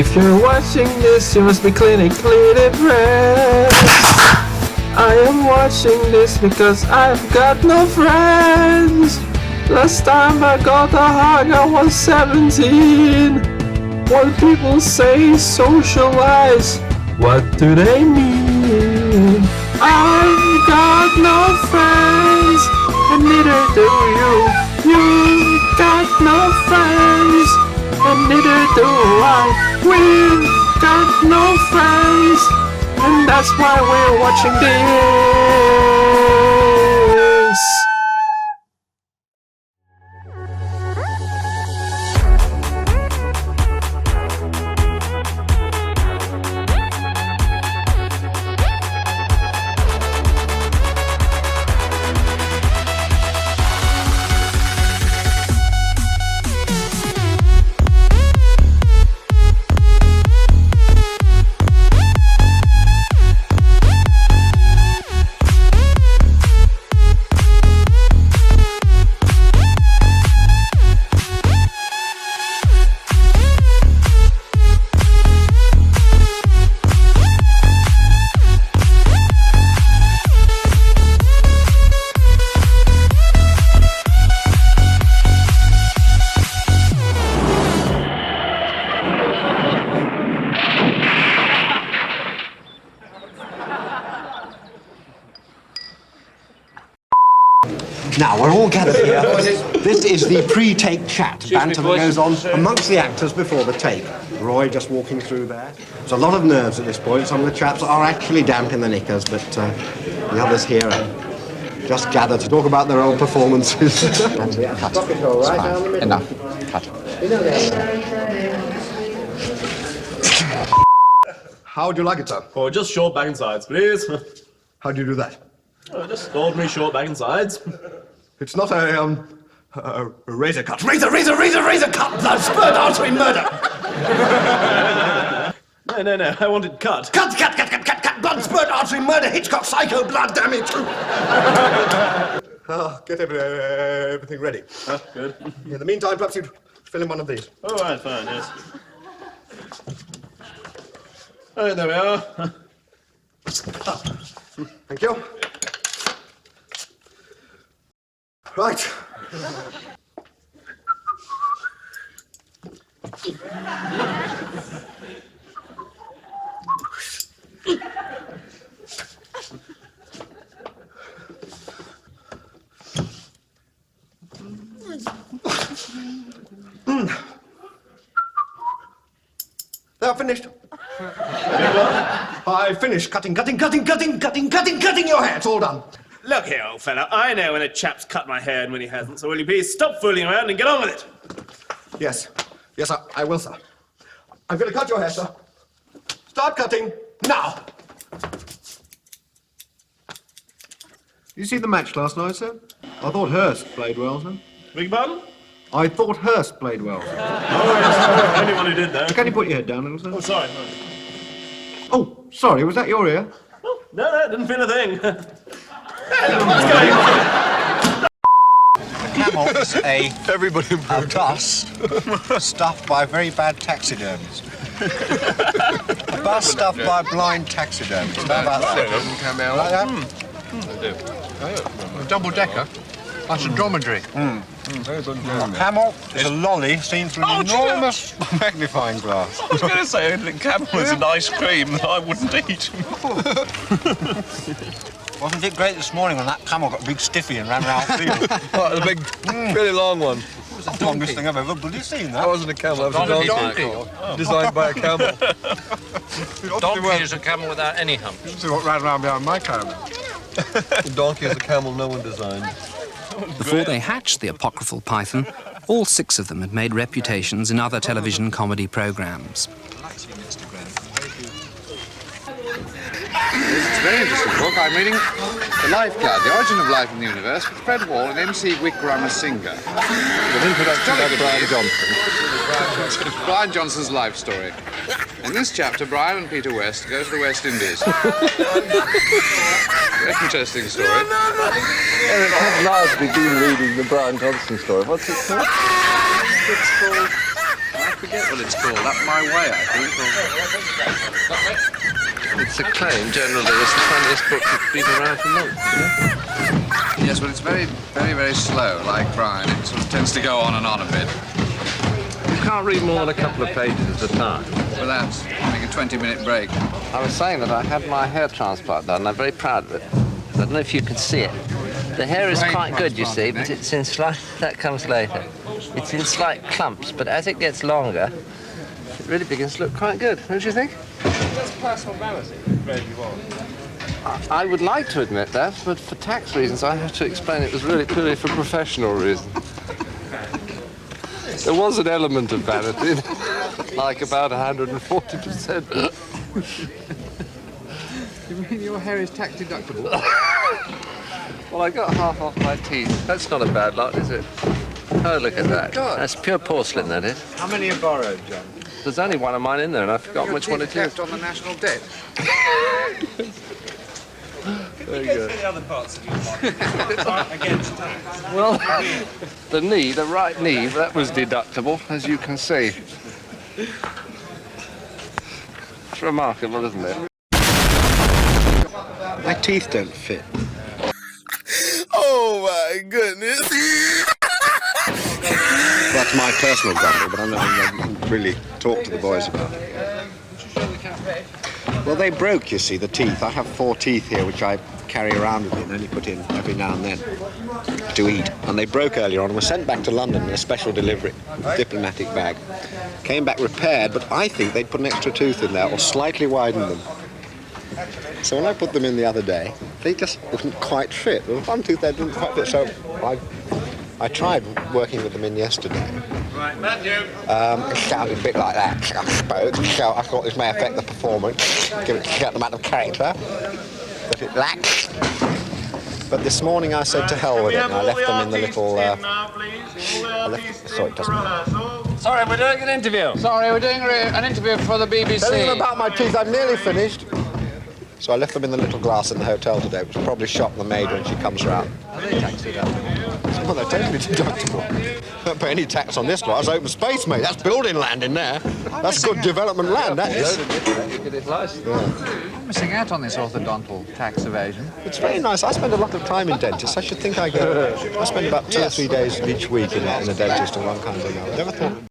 If you're watching this, you must be clinically depressed. I am watching this because I've got no friends. Last time I got a hug, I was 17. What people say socialize, what do they mean? I've got no friends, and neither do you. You've got no friends, and neither do I. We've got no friends, and that's why we're watching this. Now, we're all gathered here. This is the pre-take chat, banter that goes on amongst the actors before the take. Roy just walking through there. There's a lot of nerves at this point. Some of the chaps are actually damp in the knickers, but the others here are just gathered to talk about their own performances. Cut. It's fine. Enough. Cut. How would you like it, sir? Oh, just short back and sides, please. How do you do that? Oh, just ordinary short back and sides. It's not a razor cut. Razor cut! Blood, spurt, artery, murder! No, I wanted cut. Cut! Blood, spurt, artery, murder, Hitchcock, psycho, blood, damage! Get everything ready. Good. In the meantime, perhaps you'd fill in one of these. All right, fine, yes. All right, there we are. Thank you. Right. They are finished. I finished cutting your hair. It's all done. Look here, old fella. I know when a chap's cut my hair and when he hasn't, so will you please stop fooling around and get on with it? Yes, I will, sir. I'm going to cut your hair, sir. Start cutting now. You see the match last night, sir? I thought Hurst played well, sir. Beg your pardon? I thought Hurst played well, sir. Oh, yes, anyone who did that. Can you put your head down a little, sir? Oh, sorry. Oh, sorry, was that your ear? Oh, no, didn't feel a thing. Camel is a bus stuffed by very bad taxidermists. A bus stuffed by blind taxidermists. How about that? Camel. Like that? A double-decker. That's a dromedary. Very good. Camel is a lolly seen through an enormous magnifying glass. I was going to say that camel is an ice cream that I wouldn't eat. Wasn't it great this morning when that camel got a big stiffy and ran around the field? Oh, the big, really long one. It was the longest thing I've ever bloody seen, that. That wasn't a camel, that was a donkey. Designed by a camel. Donkey is a camel without any humps. See what ran around behind my camel. The donkey is a camel no one designed. Before they hatched the apocryphal python, all 6 of them had made reputations in other television comedy programmes. It's a very interesting book. I'm reading The Life Cloud, The Origin of Life in the Universe, with Fred Wall and M.C. Wickramasinghe. With introduction by Brian Johnson. Brian Johnson's life story. In this chapter, Brian and Peter West go to the West Indies. Very interesting story. Eric has largely been reading the Brian Johnson story. What's it called? It's called forget what it's called. Up My Way, I think. It's acclaimed generally as the funniest book that's been around for months. Yes, but it's very, very, very slow, like Brian. It sort of tends to go on and on a bit. You can't read more than a couple of pages at a time. Without having a 20-minute break. I was saying that I had my hair transplant done, and I'm very proud of it. I don't know if you can see it. The hair is quite good, you see, but it's in slight... That comes later. It's in slight clumps, but as it gets longer, it really begins to look quite good. Don't you think? That's personal vanity, wherever you want. I would like to admit that, but for tax reasons, I have to explain it was really purely for professional reasons. There was an element of vanity, like about 140%. You mean your hair is tax deductible? Well, I got half off my teeth. That's not a bad lot, is it? Oh, look at that. God. That's pure porcelain, that is. How many are borrowed, John? There's only one of mine in there, and I've forgotten which one it is. Left on the national debt. Very good. The other parts of your body against tax. Well, the knee, the right knee, that was deductible, as you can see. It's remarkable, isn't it? My teeth don't fit. Oh my goodness. That's my personal grumble, but I'm not really talk to the boys about it. Well, they broke, you see, the teeth. I have 4 teeth here, which I carry around with me and only put in every now and then to eat. And they broke earlier on and were sent back to London in a special delivery, diplomatic bag. Came back repaired, but I think they'd put an extra tooth in there or slightly widened them. So when I put them in the other day, they just wouldn't quite fit. There was one tooth there didn't quite fit, so I tried working with them in yesterday. Right, Matthew. It sounded a bit like that. I spoke, so I thought this may affect the performance, give it a certain amount of character that it lacks. But this morning I said to hell with it, and I left them in the little... Sorry, it doesn't matter. Sorry, we're doing an interview. Sorry, we're doing an interview for the BBC. Telling them about my teeth, I'm nearly finished. So I left them in the little glass in the hotel today, which will probably shock the maid when she comes round. Are they tax deductible? Well, they're totally deductible. Don't pay any tax on this lot. That's open space, mate. That's building land in there. That's good development land, that is. I'm missing out on this orthodontal tax evasion. It's very nice. I spend a lot of time in dentists. I should think I go. I spend about 2 or 3 days each week in a dentist of one kind or another. Never thought.